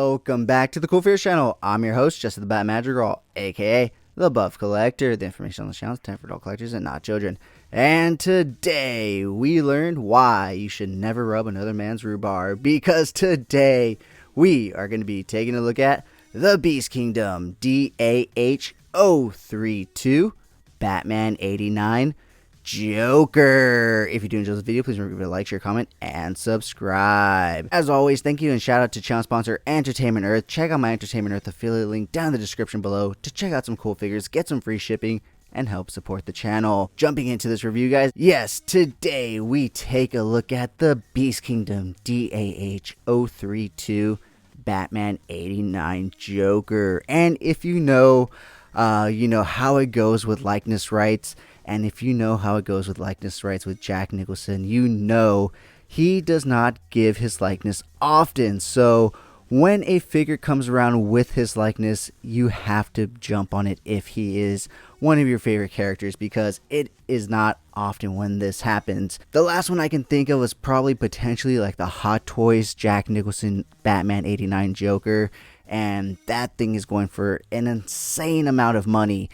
Welcome back to the Cool Figures channel. I'm your host, Jesse the Bat Madrigal, aka the Buff Collector. The information on the channel is intended for adult collectors and not children. And today we learned why you should never rub another man's rhubarb, because today we are going to be taking a look at the BeastKingdom DAH-032 Batman 89 Joker. If you do enjoy this video, please remember to like, share, comment, and subscribe. As always, thank you and shout out to channel sponsor Entertainment Earth. Check out my Entertainment Earth affiliate link down in the description below to check out some cool figures, get some free shipping, and help support the channel. Jumping into this review, guys. Yes, today we take a look at the BeastKingdom DAH-032 Batman 89 Joker. And if you know how it goes with likeness rights, and if you know how it goes with likeness rights with Jack Nicholson, you know he does not give his likeness often. So when a figure comes around with his likeness, you have to jump on it if he is one of your favorite characters, because it is not often when this happens. The last one I can think of was probably potentially like the Hot Toys Jack Nicholson Batman 89 Joker, and that thing is going for an insane amount of money.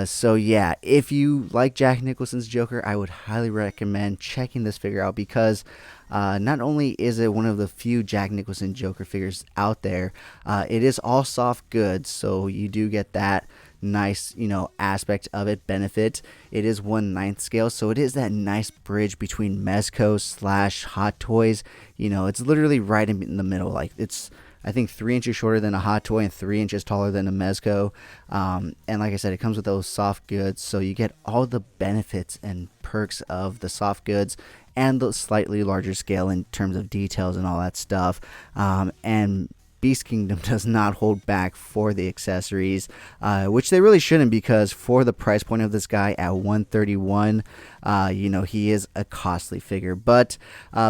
So yeah, if you like Jack Nicholson's Joker, I would highly recommend checking this figure out, because not only is it one of the few Jack Nicholson Joker figures out there, it is all soft goods, so you do get that nice aspect of it, benefit. It is 1/9 scale, so it is that nice bridge between Mezco / Hot Toys. It's literally right in the middle. Like, it's, I think, 3 inches shorter than a Hot Toy and 3 inches taller than a Mezco. And like I said, it comes with those soft goods, so you get all the benefits and perks of the soft goods and the slightly larger scale in terms of details and all that stuff. And BeastKingdom does not hold back for the accessories, which they really shouldn't, because for the price point of this guy at $131, he is a costly figure. But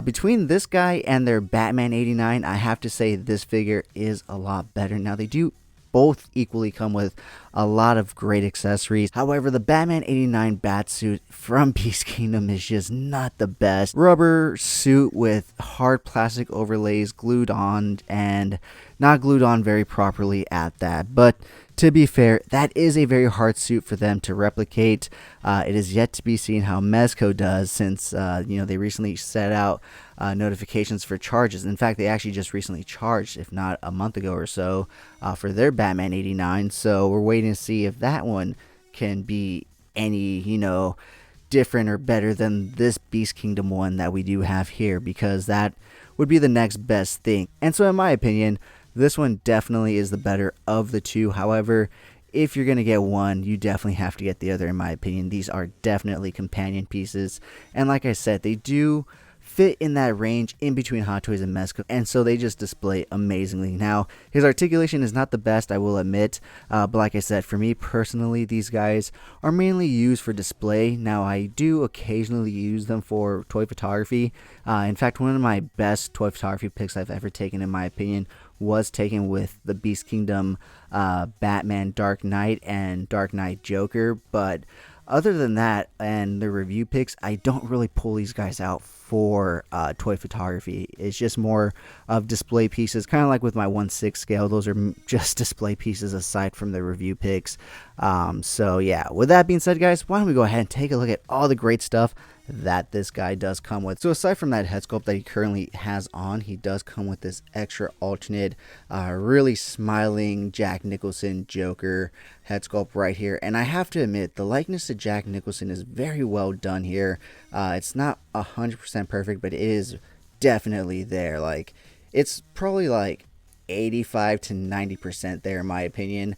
between this guy and their Batman 89, I have to say this figure is a lot better. Now, they do both equally come with a lot of great accessories. However, the Batman 89 Batsuit from BeastKingdom is just not the best. Rubber suit with hard plastic overlays glued on, and not glued on very properly at that. But to be fair, that is a very hard suit for them to replicate. It is yet to be seen how Mezco does, since they recently set out notifications for charges. In fact, they actually just recently charged, if not a month ago or so, for their Batman 89. So we're waiting to see if that one can be any different or better than this BeastKingdom one that we do have here, because that would be the next best thing. And so in my opinion, this one definitely is the better of the two. However, if you're going to get one, you definitely have to get the other, in my opinion. These are definitely companion pieces. And like I said, they do fit in that range in between Hot Toys and Mezco, and so they just display amazingly. Now, his articulation is not the best, I will admit, but like I said, for me personally, these guys are mainly used for display. Now, I do occasionally use them for toy photography. In fact, one of my best toy photography pics I've ever taken, in my opinion, was taken with the BeastKingdom Batman Dark Knight and Dark Knight Joker. But other than that, and the review pics, I don't really pull these guys out for toy photography. It's just more of display pieces, kind of like with my 1/6 scale. Those are just display pieces aside from the review pics. So yeah, with that being said, guys, why don't we go ahead and take a look at all the great stuff that this guy does come with. So aside from that head sculpt that he currently has on, he does come with this extra alternate, really smiling Jack Nicholson Joker head sculpt right here. And I have to admit, the likeness to Jack Nicholson is very well done here. It's not 100% perfect, but it is definitely there. Like, it's probably like 85 to 90% there, in my opinion.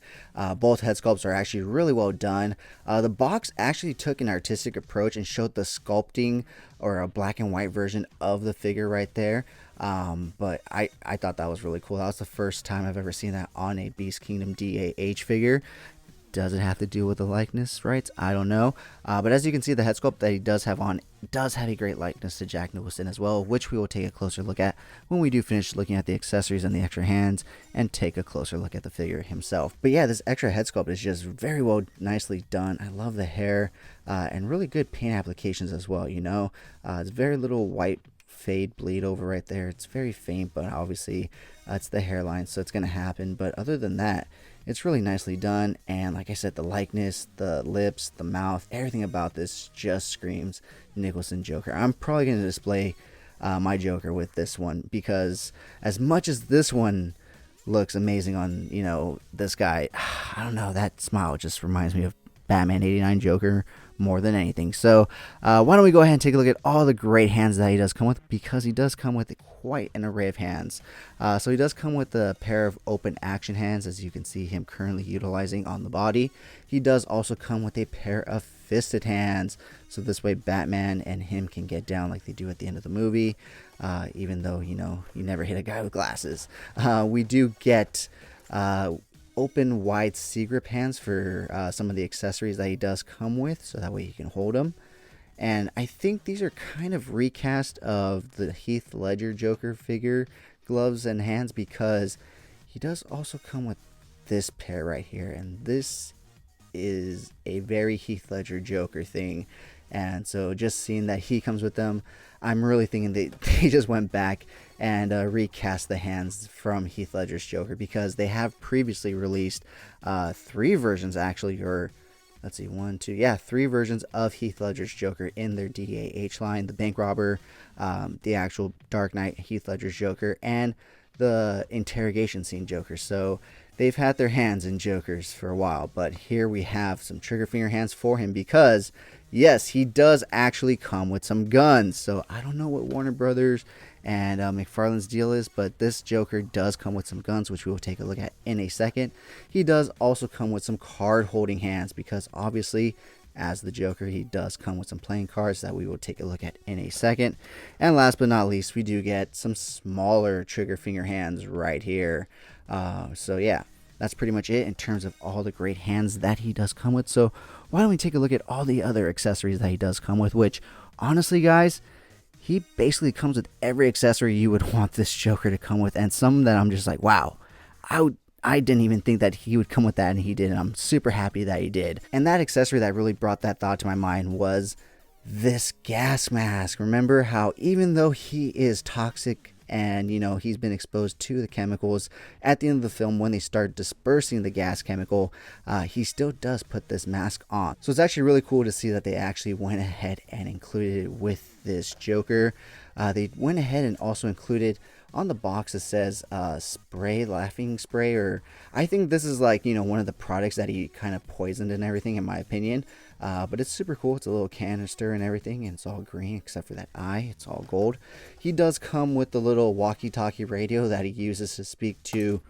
Both head sculpts are actually really well done. The box actually took an artistic approach and showed the sculpting, or a black and white version of the figure right there. But I thought that was really cool. That was the first time I've ever seen that on a BeastKingdom DAH figure. Does it have to do with the likeness rights? I don't know. But as you can see, the head sculpt that he does have on does have a great likeness to Jack Nicholson as well, which we will take a closer look at when we do finish looking at the accessories and the extra hands and take a closer look at the figure himself. But yeah, this extra head sculpt is just very well, nicely done. I love the hair and really good paint applications as well. It's very little white fade bleed over right there. It's very faint, but obviously it's the hairline, so it's going to happen. But other than that, it's really nicely done. And like I said, the likeness, the lips, the mouth, everything about this just screams Nicholson Joker. I'm probably going to display my Joker with this one, because as much as this one looks amazing on, you know, this guy, I don't know, that smile just reminds me of Batman 89 Joker more than anything. So why don't we go ahead and take a look at all the great hands that he does come with, because he does come with quite an array of hands. So he does come with a pair of open action hands, as you can see him currently utilizing on the body. He does also come with a pair of fisted hands, so this way Batman and him can get down like they do at the end of the movie, even though, you know, you never hit a guy with glasses. We do get open wide sea grip hands for some of the accessories that he does come with, so that way you can hold them. And I think these are kind of recast of the Heath Ledger Joker figure gloves and hands, because he does also come with this pair right here, and this is a very Heath Ledger Joker thing. And so just seeing that he comes with them, I'm really thinking they just went back and recast the hands from Heath Ledger's Joker, because they have previously released 3 versions actually, or let's see, 1, 2, yeah, 3 versions of Heath Ledger's Joker in their DAH line: the bank robber, the actual Dark Knight Heath Ledger's Joker, and the interrogation scene Joker. So they've had their hands in Jokers for a while, but here we have some trigger finger hands for him, because yes, he does actually come with some guns. So I don't know what Warner Brothers and McFarlane's deal is, but this Joker does come with some guns, which we will take a look at in a second. He does also come with some card holding hands, because obviously as the Joker, he does come with some playing cards that we will take a look at in a second. And last but not least, we do get some smaller trigger finger hands right here. So yeah, that's pretty much it in terms of all the great hands that he does come with. So why don't we take a look at all the other accessories that he does come with, which honestly, guys, he basically comes with every accessory you would want this Joker to come with, and some that I'm just like, wow, I didn't even think that he would come with that, and he did, and I'm super happy that he did. And that accessory that really brought that thought to my mind was this gas mask. Remember how even though he is toxic and, you know, he's been exposed to the chemicals, at the end of the film when they start dispersing the gas chemical, he still does put this mask on. So it's actually really cool to see that they actually went ahead and included it with this Joker. They went ahead and also included on the box, it says spray, laughing spray, or I think this is like, you know, one of the products that he kind of poisoned and everything, in my opinion. But it's super cool. It's a little canister and everything, and it's all green except for that eye. It's all gold. He does come with the little walkie-talkie radio that he uses to speak to,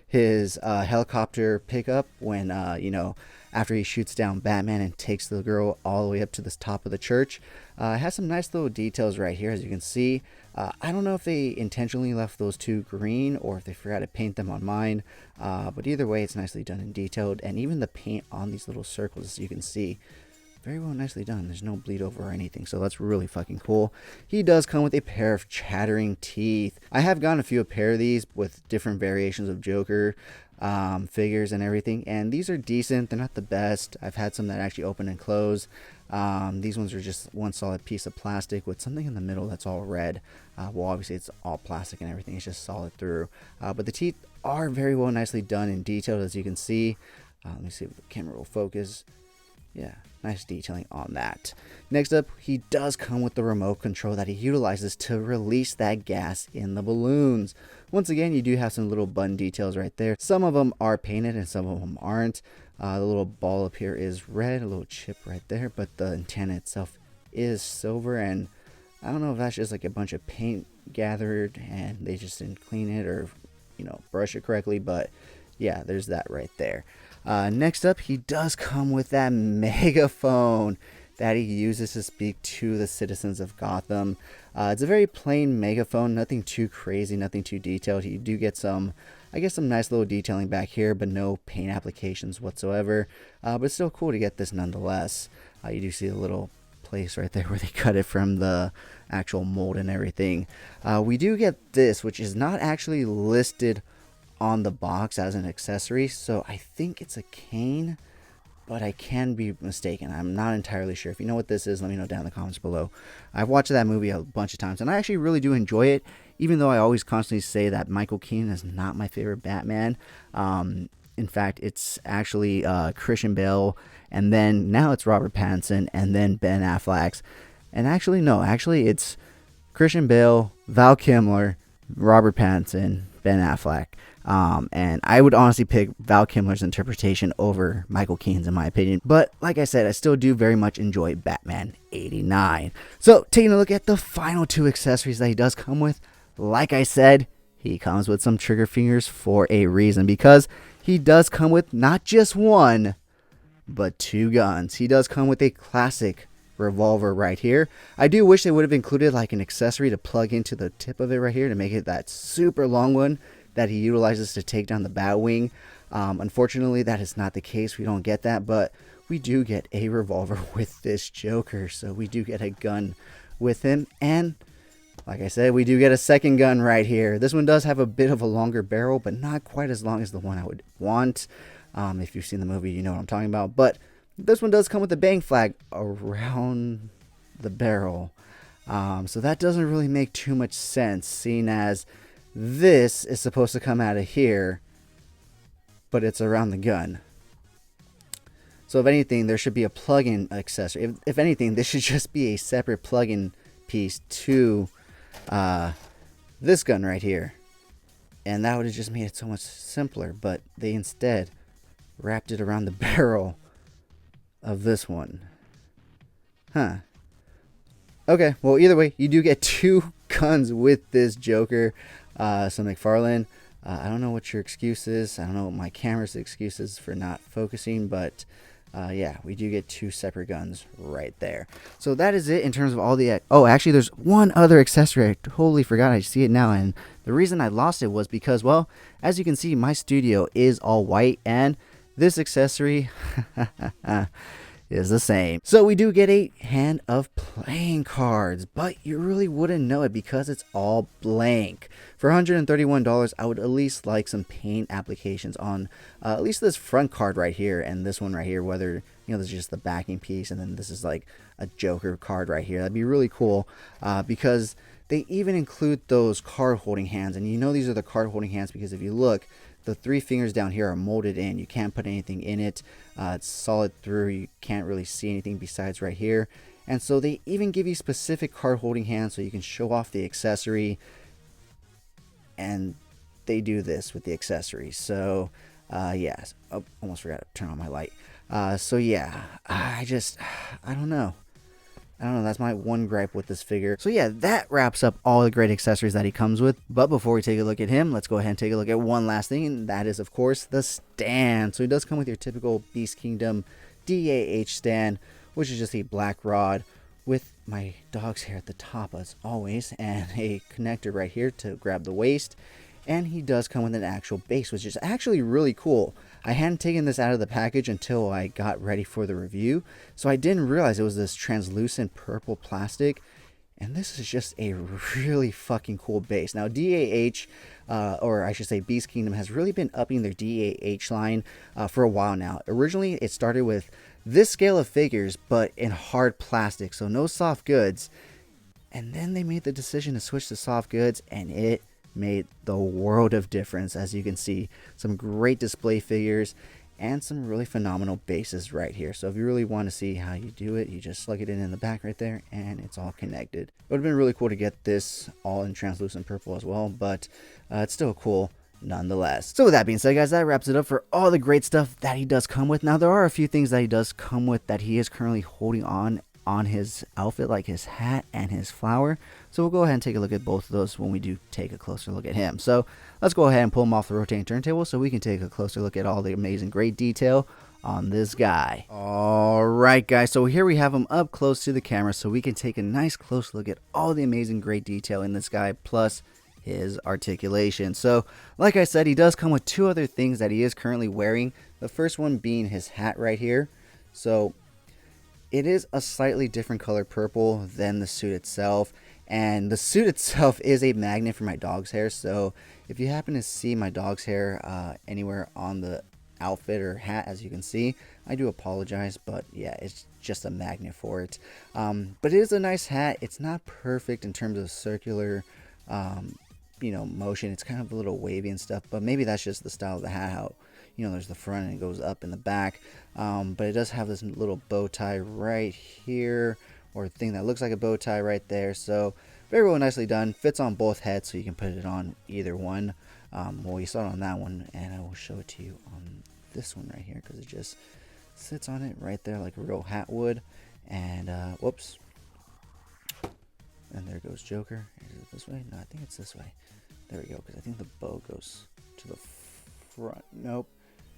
his helicopter pickup when, you know, after he shoots down Batman and takes the girl all the way up to the top of the church. It has some nice little details right here, as you can see. I don't know if they intentionally left those two green or if they forgot to paint them on mine, but either way, it's nicely done and detailed. And even the paint on these little circles, as you can see, very well nicely done. There's no bleed over or anything, so that's really fucking cool. He does come with a pair of chattering teeth. I have gotten a few pair of these with different variations of Joker figures and everything, and these are decent. They're not the best. I've had some that actually open and close. These ones are just one solid piece of plastic with something in the middle that's all red. Well, obviously it's all plastic and everything, it's just solid through, but the teeth are very well nicely done and detailed, as you can see. Let me see if the camera will focus. Yeah, nice detailing on that. Next up, he does come with the remote control that he utilizes to release that gas in the balloons. Once again, you do have some little button details right there. Some of them are painted and some of them aren't. The little ball up here is red, a little chip right there, but the antenna itself is silver, and I don't know if that's just like a bunch of paint gathered and they just didn't clean it or, you know, brush it correctly, but yeah, there's that right there. Next up, he does come with that megaphone that he uses to speak to the citizens of Gotham. It's a very plain megaphone, nothing too crazy, nothing too detailed. You do get some, I guess, some nice little detailing back here, but no paint applications whatsoever. But it's still cool to get this nonetheless. You do see the little place right there where they cut it from the actual mold and everything. We do get this, which is not actually listed on the box as an accessory, so I think it's a cane. but I can be mistaken. I'm not entirely sure. If you know what this is, let me know down in the comments below. I've watched that movie a bunch of times, and I actually really do enjoy it, even though I always constantly say that Michael Keaton is not my favorite Batman. In fact, it's actually Christian Bale, and then now it's Robert Pattinson, and then Ben Affleck. And actually, no, it's Christian Bale, Val Kilmer, Robert Pattinson, Ben Affleck. And I would honestly pick Val Kilmer's interpretation over Michael Keaton's in my opinion. But like I said, I still do very much enjoy Batman 89. So taking a look at the final 2 accessories that he does come with, like I said, he comes with some trigger fingers for a reason, because he does come with not just 1, but 2 guns. He does come with a classic revolver right here. I do wish they would have included like an accessory to plug into the tip of it right here to make it that super long one that he utilizes to take down the Batwing. Unfortunately, that is not the case. We don't get that, but we do get a revolver with this Joker. So we do get a gun with him, and like I said, we do get a second gun right here. This one does have a bit of a longer barrel, but not quite as long as the one I would want. If you've seen the movie, you know what I'm talking about. But this one does come with a bang flag around the barrel. So that doesn't really make too much sense, seeing as this is supposed to come out of here, but it's around the gun. So if anything, there should be a plug-in accessory. If anything, this should just be a separate plug-in piece to this gun right here, and that would have just made it so much simpler. But they instead wrapped it around the barrel of this one. Okay, well, either way, you do get 2 guns with this Joker. So McFarlane, I don't know what your excuse is. I don't know what my camera's excuse is for not focusing, but yeah, we do get 2 separate guns right there. So that is it in terms of all the... Oh, actually, there's one other accessory. I totally forgot. I see it now, and the reason I lost it was because, well, as you can see, my studio is all white, and this accessory is the same. So we do get a hand of playing cards, but you really wouldn't know it because it's all blank. For $131, I would at least like some paint applications on at least this front card right here and this one right here, whether, you know, this is just the backing piece and then this is like a Joker card right here. That'd be really cool because they even include those card holding hands, and you know these are the card holding hands because if you look, the 3 fingers down here are molded in. You can't put anything in it. It's solid through. You can't really see anything besides right here. And so they even give you specific card holding hands so you can show off the accessory. And they do this with the accessory. So, yeah. Oh, almost forgot to turn on my light. So, yeah. I don't know. That's my one gripe with this figure. So yeah, that wraps up all the great accessories that he comes with. But before we take a look at him, let's go ahead and take a look at one last thing, and that is, of course, the stand. So he does come with your typical BeastKingdom DAH stand, which is just a black rod with my dog's hair at the top as always, and a connector right here to grab the waist. And he does come with an actual base, which is actually really cool. I hadn't taken this out of the package until I got ready for the review, so I didn't realize it was this translucent purple plastic. And this is just a really fucking cool base. Now, DAH, or I should say BeastKingdom, has really been upping their DAH line for a while now. Originally, it started with this scale of figures, but in hard plastic, so no soft goods. And then they made the decision to switch to soft goods, and it made the world of difference. As you can see, some great display figures and some really phenomenal bases right here. So if you really want to see how you do it, you just slug it in the back right there and it's all connected. It would have been really cool to get this all in translucent purple as well, but it's still cool nonetheless. So with that being said, guys, that wraps it up for all the great stuff that he does come with. Now, there are a few things that he does come with that he is currently holding on his outfit, like his hat and his flower. So we'll go ahead and take a look at both of those when we do take a closer look at him. So let's go ahead and pull him off the rotating turntable so we can take a closer look at all the amazing great detail on this guy. Alright guys, so here we have him up close to the camera so we can take a nice close look at all the amazing great detail in this guy, plus his articulation. So like I said, he does come with 2 other things that he is currently wearing. The first one being his hat right here. So it is a slightly different color purple than the suit itself, and the suit itself is a magnet for my dog's hair. So if you happen to see my dog's hair anywhere on the outfit or hat, as you can see. I do apologize, but yeah, it's just a magnet for it. But it is a nice hat. It's not perfect in terms of circular motion. It's kind of a little wavy and stuff, but maybe that's just the style of the hat, how there's the front and it goes up in the back. But it does have this little bow tie right here, or thing that looks like a bow tie right there. So very well, nicely done. Fits on both heads, so you can put it on either one. Well, you saw it on that one, and I will show it to you on this one right here, because it just sits on it right there like a real hat would. And whoops, and there goes Joker. Is it this way? No, I think it's this way. There we go, because I think the bow goes to the front. Nope.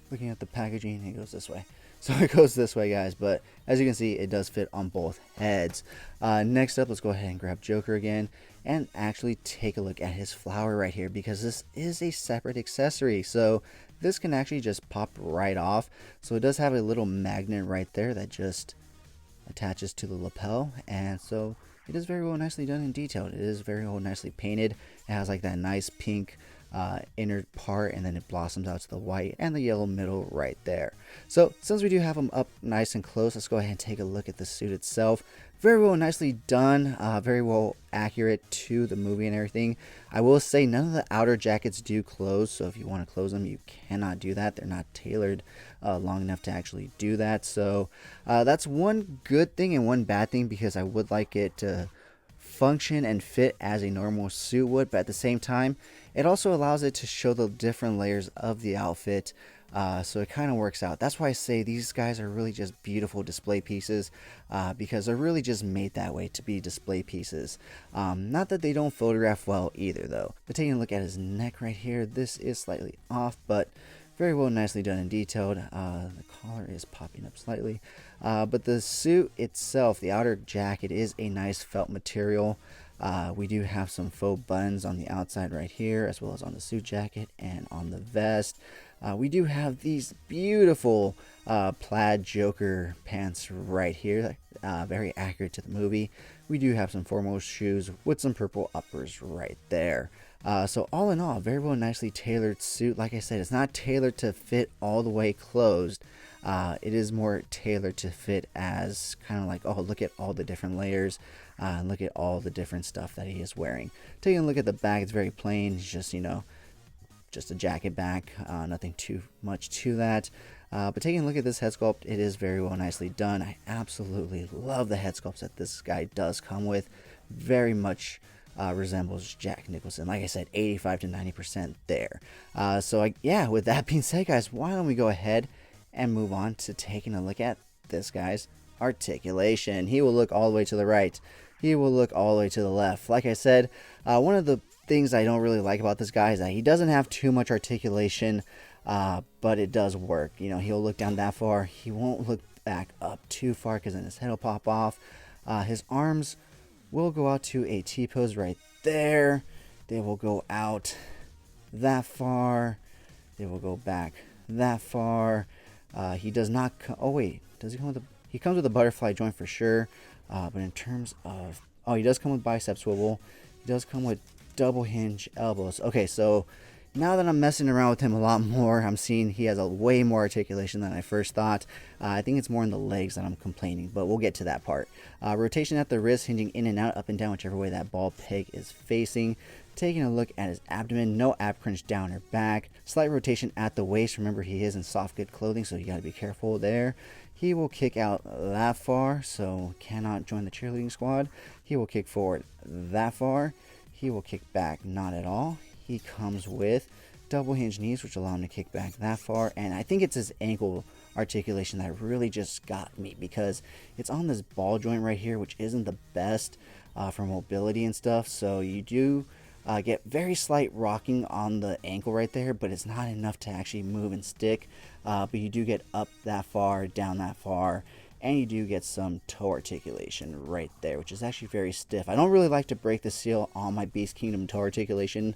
Looking at the packaging, it goes this way. So it goes this way, guys. But as you can see, it does fit on both heads. Next up, let's go ahead and grab Joker again and actually take a look at his flower right here, because this is a separate accessory. So this can actually just pop right off. So it does have a little magnet right there that just attaches to the lapel, and so it is very well nicely done and detailed. It is very well nicely painted. It has like that nice pink inner part, and then it blossoms out to the white and the yellow middle right there. So since we do have them up nice and close, let's go ahead and take a look at the suit itself. Very well nicely done, very well accurate to the movie and everything. I will say none of the outer jackets do close, so if you want to close them, you cannot do that. They're not tailored long enough to actually do that. So that's one good thing and one bad thing, because I would like it to function and fit as a normal suit would, but at the same time it also allows it to show the different layers of the outfit, so it kind of works out. That's why I say these guys are really just beautiful display pieces, because they're really just made that way to be display pieces. Not that they don't photograph well either though. But taking a look at his neck right here, this is slightly off, but very well nicely done and detailed. The collar is popping up slightly, but the suit itself, the outer jacket, is a nice felt material. We do have some faux buttons on the outside right here, as well as on the suit jacket and on the vest. We do have these beautiful plaid Joker pants right here, very accurate to the movie. We do have some foremost shoes with some purple uppers right there. So all in all, very well nicely tailored suit. Like I said, it's not tailored to fit all the way closed. It is more tailored to fit as kind of like, oh, look at all the different layers, look at all the different stuff that he is wearing. Taking a look at the back, it's very plain. It's just, just a jacket back, nothing too much to that. But taking a look at this head sculpt, it is very well nicely done. I absolutely love the head sculpts that this guy does come with. Very much resembles Jack Nicholson. Like I said, 85 to 90% there. Yeah, with that being said, guys, why don't we go ahead and move on to taking a look at this guy's articulation. He will look all the way to the right. He will look all the way to the left. Like I said, one of the things I don't really like about this guy is that he doesn't have too much articulation, but it does work. He'll look down that far. He won't look back up too far, because then his head will pop off. His arms will go out to a T-pose right there. They will go out that far. They will go back that far. He does not oh wait, does he come with he comes with a butterfly joint for sure, but in terms of, he does come with bicep swivel. He does come with double hinge elbows. Okay, so now that I'm messing around with him a lot more, I'm seeing he has a way more articulation than I first thought. I think it's more in the legs that I'm complaining, but we'll get to that part. Rotation at the wrist, hinging in and out, up and down, whichever way that ball peg is facing. Taking a look at his abdomen, no ab crunch down or back. Slight rotation at the waist. Remember, he is in soft good clothing, so you got to be careful there. He will kick out that far, so cannot join the cheerleading squad. He will kick forward that far. He will kick back, not at all. He comes with double hinge knees, which allow him to kick back that far. And I think it's his ankle articulation that really just got me, because it's on this ball joint right here, which isn't the best for mobility and stuff. So you do get very slight rocking on the ankle right there, but it's not enough to actually move and stick. But you do get up that far, down that far, and you do get some toe articulation right there, which is actually very stiff. I don't really like to break the seal on my Beast Kingdom toe articulation,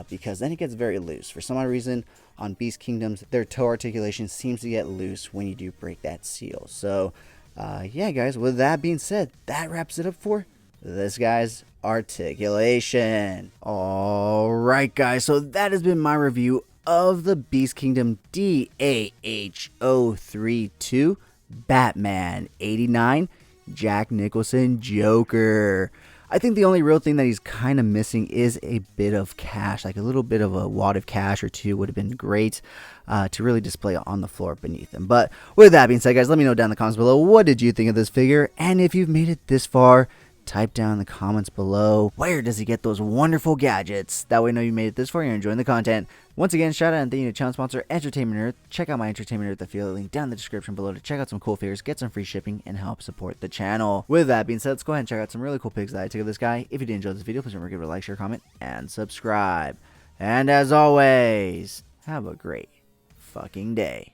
because then it gets very loose. For some odd reason, on Beast Kingdoms, their toe articulation seems to get loose when you do break that seal. So yeah, guys, with that being said, that wraps it up for this guy's articulation. Alright, guys, so that has been my review of the Beast Kingdom DAH-032 Batman 89 Jack Nicholson Joker. I think the only real thing that he's kind of missing is a bit of cash, like a little bit of a wad of cash or two would have been great to really display on the floor beneath him. But with that being said, guys, let me know down in the comments below, what did you think of this figure? And if you've made it this far, type down in the comments below, where does he get those wonderful gadgets? That way I know you made it this far and you're enjoying the content. Once again, shout out and thank you to channel sponsor Entertainment Earth. Check out my Entertainment Earth affiliate link down in the description below to check out some cool figures, get some free shipping, and help support the channel. With that being said, let's go ahead and check out some really cool pics that I took of this guy. If you did enjoy this video, please remember to give it a like, share, comment, and subscribe. And as always, have a great fucking day.